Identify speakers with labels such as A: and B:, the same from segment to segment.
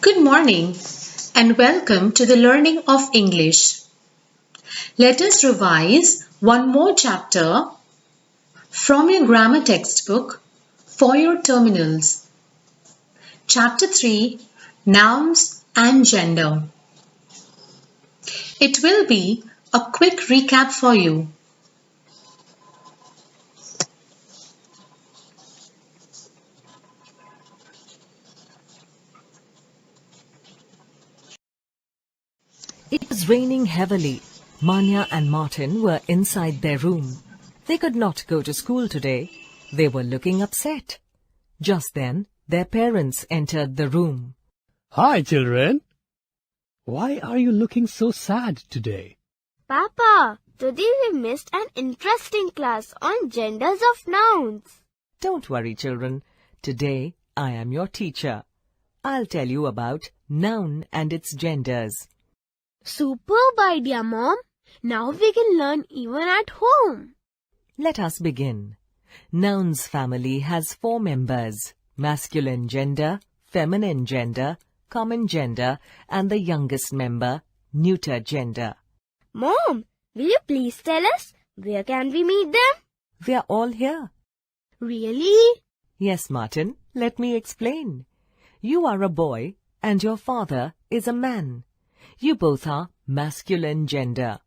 A: Good morning and welcome to the learning of English. Let us revise one more chapter from your grammar textbook for your terminals. Chapter 3, Nouns and Gender. It will be a quick recap for you.
B: It was raining heavily. Manya and Martin were inside their room. They could not go to school today. They were looking upset. Just then, their parents entered the room.
C: Hi, children. Why are you looking so sad today?
D: Papa, today we missed an interesting class on genders of nouns.
B: Don't worry, children. Today, I am your teacher. I'll tell you about noun and its genders.
D: Superb idea, Mom. Now we can learn even at home.
B: Let us begin. Nouns family has 4 members: masculine gender, feminine gender, common gender, and the youngest member, neuter gender.
D: Mom, will you please tell us where can we meet them?
B: They are all here.
D: Really?
B: Yes, Martin, let me explain. You are a boy and your father is a man. You both are masculine gender.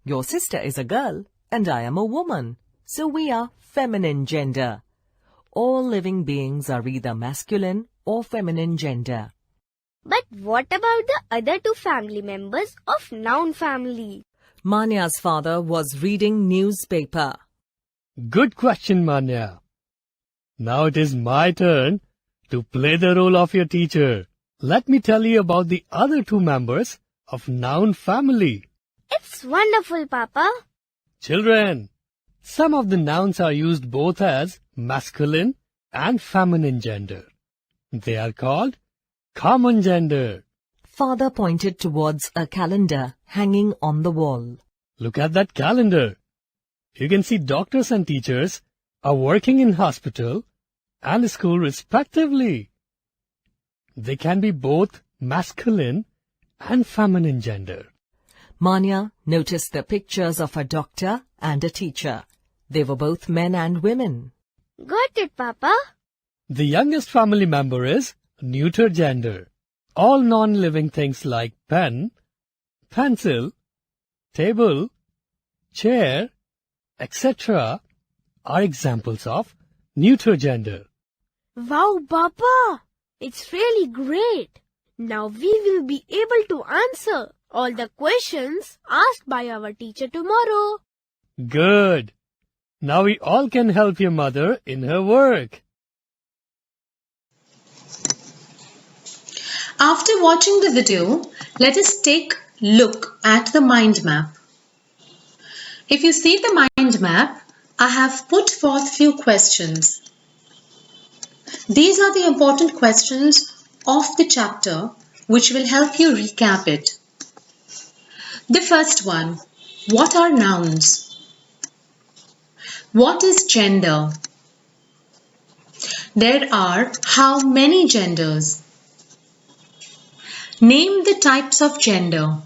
B: Your sister is a girl and I am a woman, so we are feminine gender. All living beings are either masculine or feminine gender.
D: But what about the other 2 family members of noun family?
B: Manya's father was reading newspaper.
C: Good question, Manya. Now it is my turn to play the role of your teacher. Let me tell you about the other 2 members of noun family.
D: It's wonderful, Papa.
C: Children, some of the nouns are used both as masculine and feminine gender. They are called common gender.
B: Father pointed towards a calendar hanging on the wall.
C: Look at that calendar. You can see doctors and teachers are working in hospital and school respectively. They can be both masculine and feminine gender.
B: Manya noticed the pictures of a doctor and a teacher. They were both men and women.
D: Got it, Papa.
C: The youngest family member is neuter gender. All non-living things like pen, pencil, table, chair, etc. are examples of neuter gender.
D: Wow, Papa. It's really great. Now we will be able to answer all the questions asked by our teacher tomorrow.
C: Good. Now we all can help your mother in her work.
A: After watching the video, let us take a look at the mind map. If you see the mind map, I have put forth few questions. These are the important questions of the chapter which will help you recap it. The first one, what are nouns? What is gender? There are how many genders? Name the types of gender.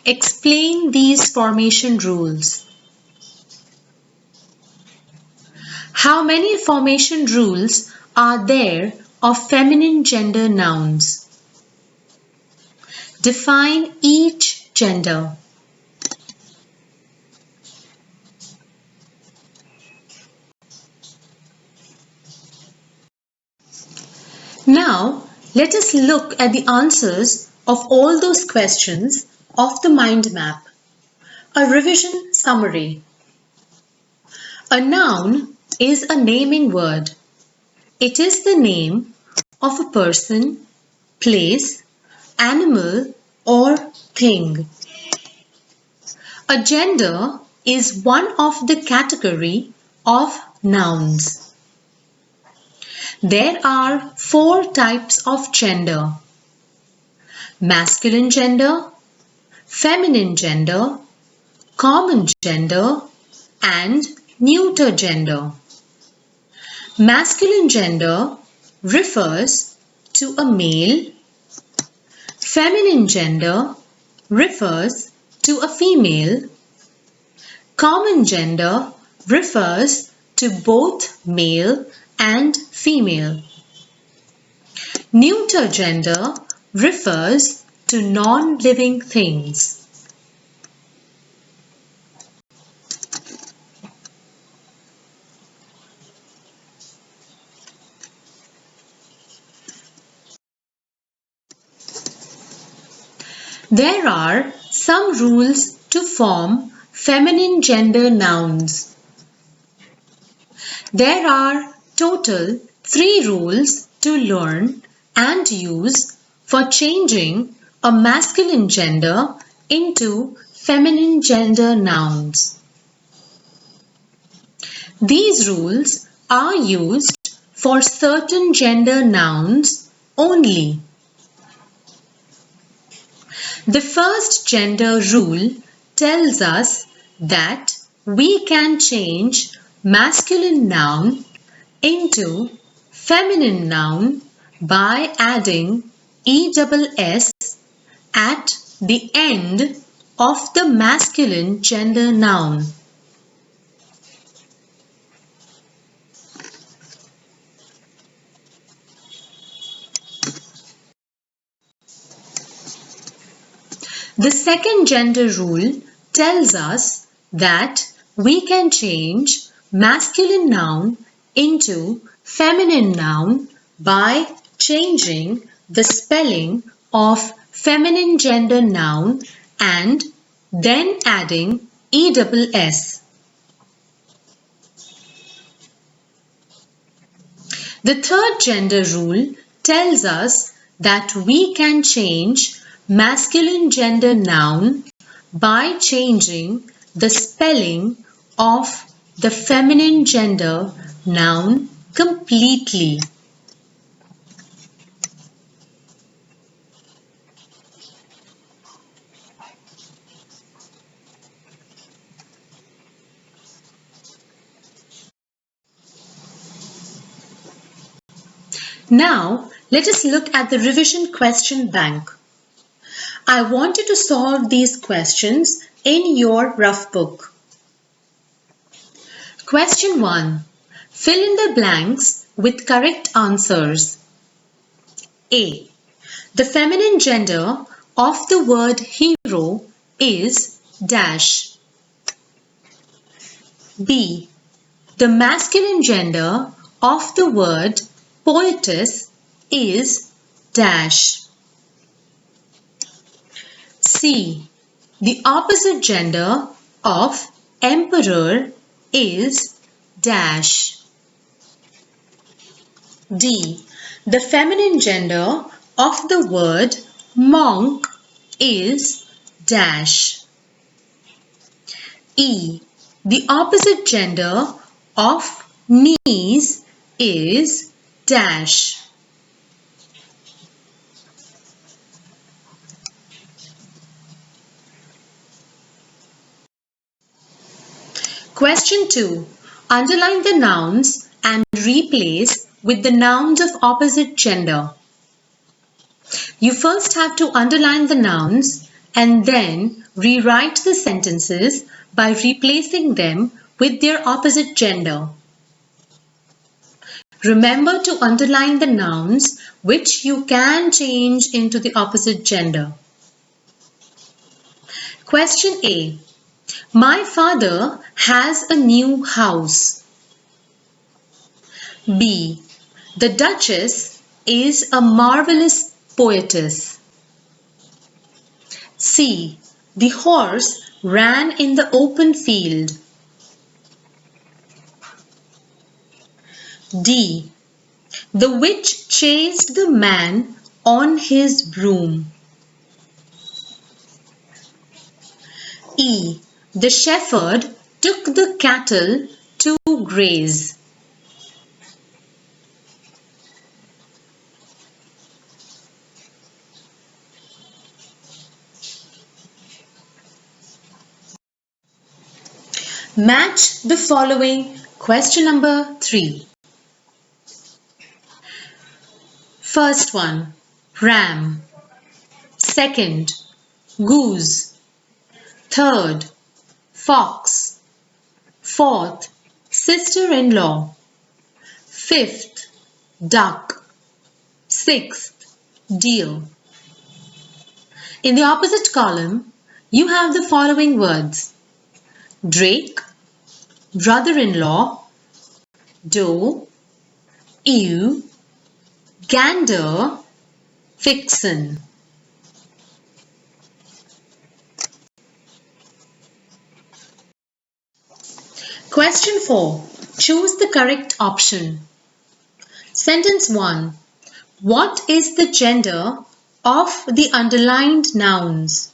A: Explain these formation rules. How many formation rules are there of feminine gender nouns? Define each gender. Now, let us look at the answers of all those questions of the mind map. A revision summary. A noun is a naming word. It is the name of a person, place, animal, or thing. A gender is one of the category of nouns. There are 4 types of gender: masculine gender, feminine gender, common gender, and neuter gender. Masculine gender refers to a male. Feminine gender refers to a female. Common gender refers to both male and female. Neuter gender refers to non-living things. There are some rules to form feminine gender nouns. There are total 3 rules to learn and use for changing a masculine gender into feminine gender nouns. These rules are used for certain gender nouns only. The first gender rule tells us that we can change masculine noun into feminine noun by adding ESS at the end of the masculine gender noun. The second gender rule tells us that we can change masculine noun into feminine noun by changing the spelling of feminine gender noun and then adding ESS. The third gender rule tells us that we can change masculine gender noun by changing the spelling of the feminine gender noun completely. Now, let us look at the revision question bank. I want you to solve these questions in your rough book. Question 1. Fill in the blanks with correct answers. A. The feminine gender of the word hero is dash. B. The masculine gender of the word poetess is dash. C. The opposite gender of emperor is dash. D. The feminine gender of the word monk is dash. E. The opposite gender of knees is dash. Question 2. Underline the nouns and replace with the nouns of opposite gender. You first have to underline the nouns and then rewrite the sentences by replacing them with their opposite gender. Remember to underline the nouns which you can change into the opposite gender. Question A. My father has a new house. B. The Duchess is a marvelous poetess. C. The horse ran in the open field. D. The witch chased the man on his broom. E. The shepherd took the cattle to graze. Match the following. Question number 3. First one, ram. Second, goose. Third, fox. Fourth, sister-in-law. Fifth, duck. Sixth, deer. In the opposite column, you have the following words: drake, brother-in-law, doe, ewe, gander, vixen. Question 4. Choose the correct option. Sentence 1. What is the gender of the underlined nouns?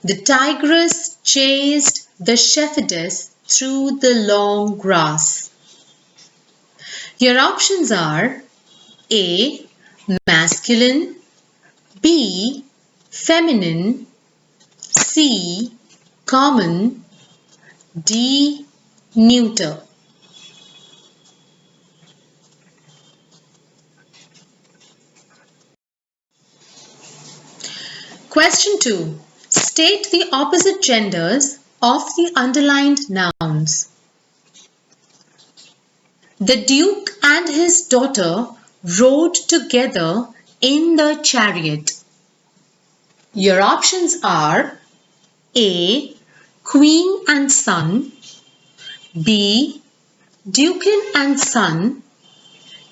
A: The tigress chased the shepherdess through the long grass. Your options are A. Masculine, B. Feminine, C. Common, D. Neuter. Question 2. State the opposite genders of the underlined nouns. The Duke and his daughter rode together in the chariot. Your options are A. Queen and son, B. Dukin and son,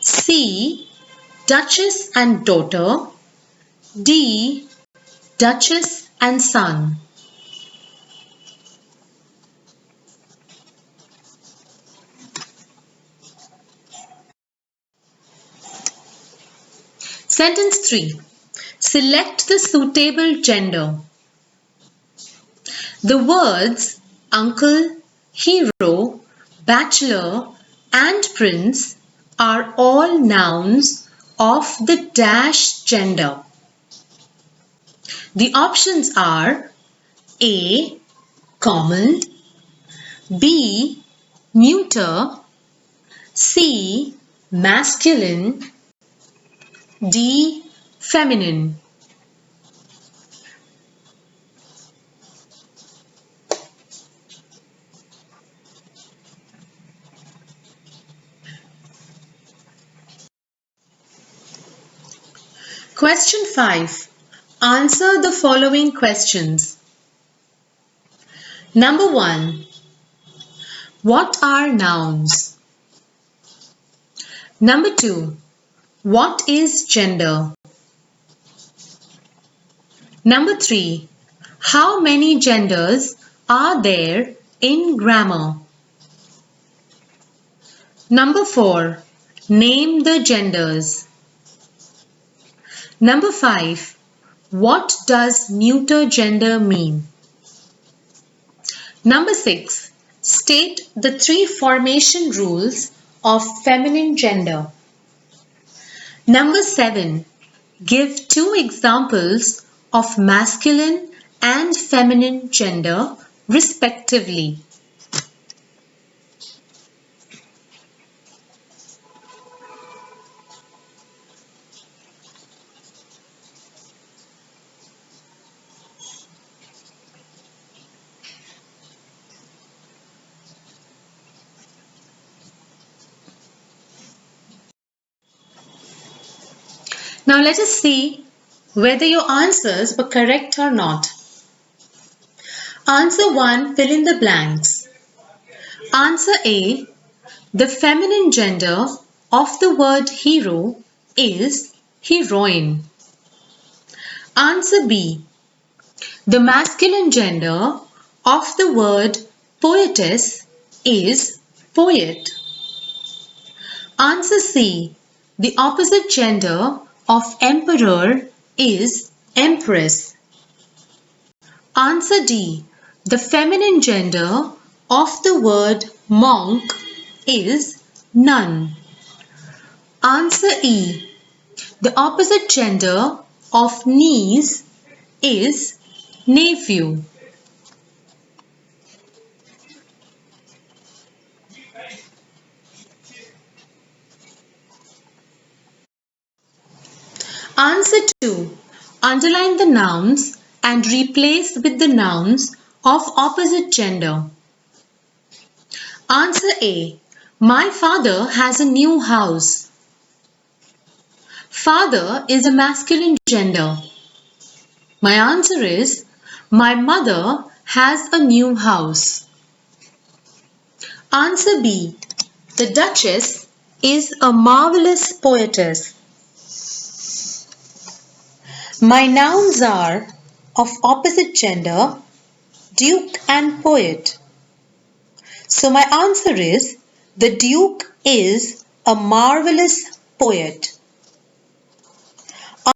A: C. Duchess and daughter, D. Duchess and son. Sentence 3. Select the suitable gender. The words uncle, hero, bachelor and prince are all nouns of the dash gender. The options are A. Common, B. Neuter, C. Masculine, D. Feminine. Question 5. Answer the following questions. Number 1. What are nouns? Number 2. What is gender? Number 3. How many genders are there in grammar? Number 4. Name the genders. Number 5. What does neuter gender mean? Number 6. State the 3 formation rules of feminine gender. Number 7. Give 2 examples of masculine and feminine gender respectively. Now let us see whether your answers were correct or not. Answer 1, fill in the blanks. Answer A. The feminine gender of the word hero is heroine. Answer B. The masculine gender of the word poetess is poet. Answer C. The opposite gender of emperor is empress. Answer D. The feminine gender of the word monk is nun. Answer E. The opposite gender of niece is nephew. Answer 2. Underline the nouns and replace with the nouns of opposite gender. Answer A. My father has a new house. Father is a masculine gender. My answer is my mother has a new house. Answer B. The Duchess is a marvelous poetess. My nouns are of opposite gender, Duke and poet. So my answer is the Duke is a marvelous poet.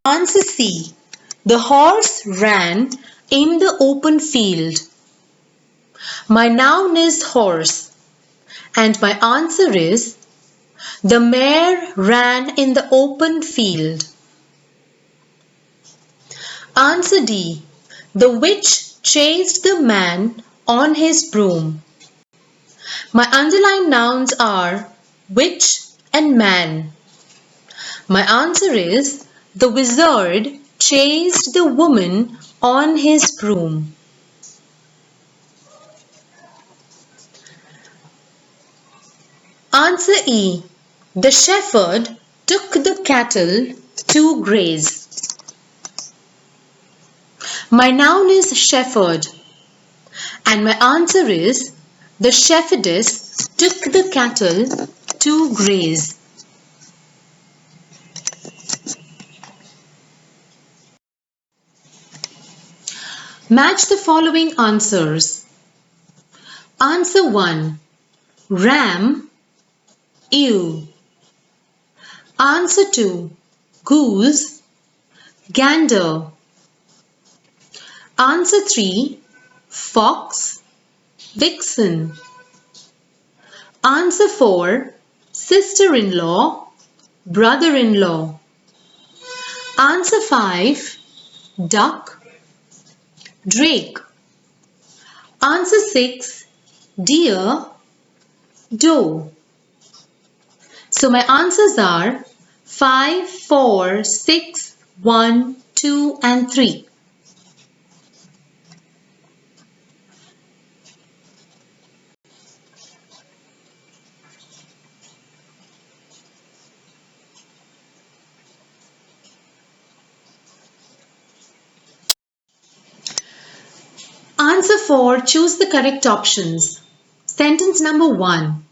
A: Answer C. The horse ran in the open field. My noun is horse and my answer is the mare ran in the open field. Answer D. The witch chased the man on his broom. My underlined nouns are witch and man. My answer is the wizard chased the woman on his broom. Answer E. The shepherd took the cattle to graze. My noun is shepherd and my answer is the shepherdess took the cattle to graze. Match the following answers. Answer 1. Ram, ewe. Answer 2. Goose, gander. Answer 3. Fox, vixen. Answer 4. Sister-in-law, brother-in-law. Answer 5. Duck, drake. Answer 6. Deer, doe. So my answers are 5, 4, 6, 1, 2 and 3. Answer 4. Choose the correct options. Sentence number 1.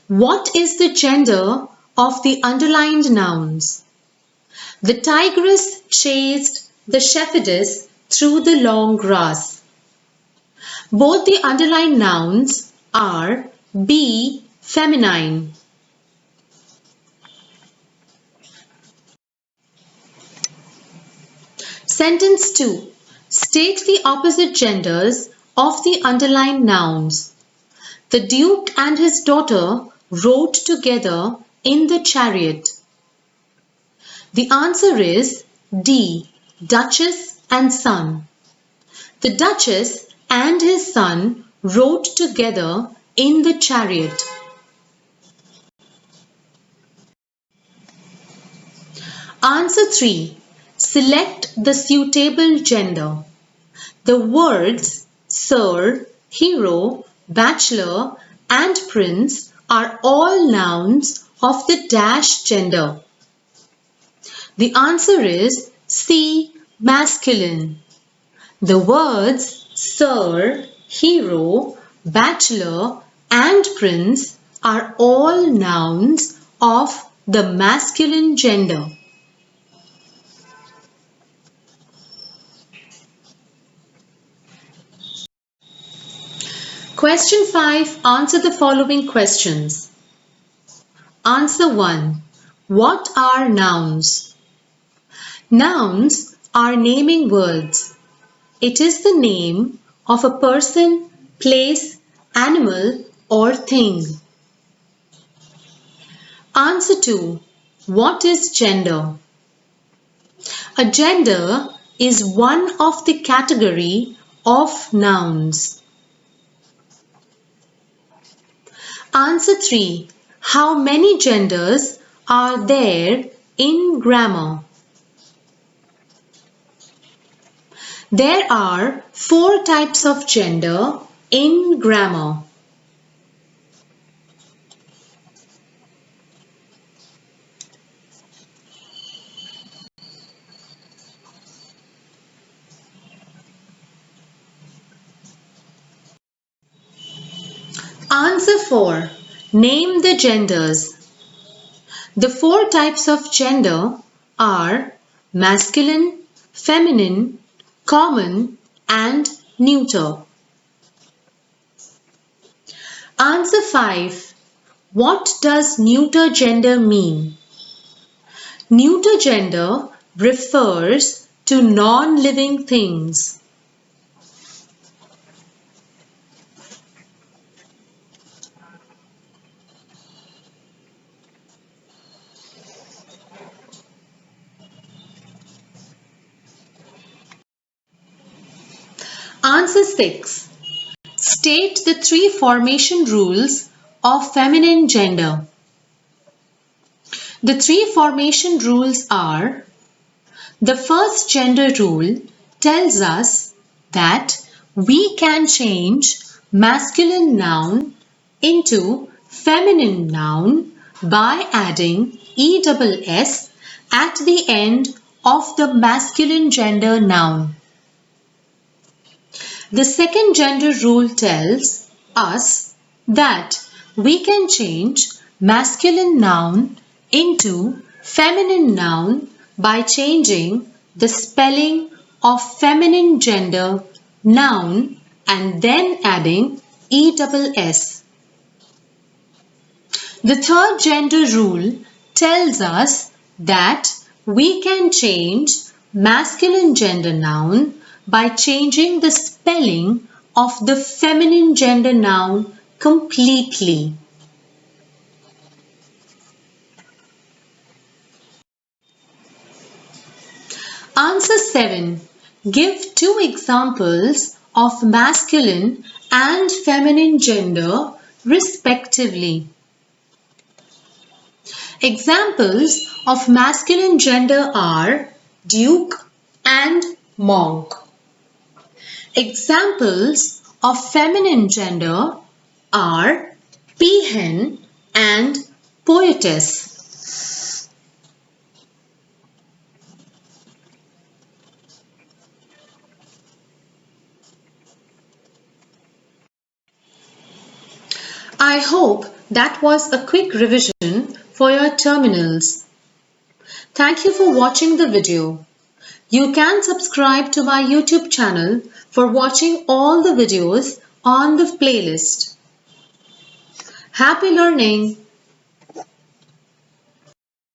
A: What is the gender of the underlined nouns? The tigress chased the shepherdess through the long grass. Both the underlined nouns are be feminine. Sentence 2. State the opposite genders of the underlined nouns. The Duke and his daughter rode together in the chariot. The answer is D. Duchess and son. The Duchess and his son rode together in the chariot. Answer 3. Select the suitable gender. The words sir, hero, bachelor and prince are all nouns of the dash gender. The answer is C. Masculine. The words sir, hero, bachelor and prince are all nouns of the masculine gender. Question 5. Answer the following questions. Answer 1. What are nouns? Nouns are naming words. It is the name of a person, place, animal or thing. Answer 2. What is gender? A gender is one of the category of nouns. Answer 3. How many genders are there in grammar? There are 4 types of gender in grammar. Answer 4. Name the genders. The 4 types of gender are masculine, feminine, common, and neuter. Answer 5. What does neuter gender mean? Neuter gender refers to non-living things. Answer 6. State the 3 formation rules of feminine gender. The 3 formation rules are: the first gender rule tells us that we can change masculine noun into feminine noun by adding ESS at the end of the masculine gender noun. The second gender rule tells us that we can change masculine noun into feminine noun by changing the spelling of feminine gender noun and then adding ESS. The third gender rule tells us that we can change masculine gender noun by changing the spelling of the feminine gender noun completely. Answer 7. Give 2 examples of masculine and feminine gender respectively. Examples of masculine gender are duke and monk. Examples of feminine gender are peahen and poetess. I hope that was a quick revision for your terminals. Thank you for watching the video. You can subscribe to my YouTube channel for watching all the videos on the playlist. Happy learning!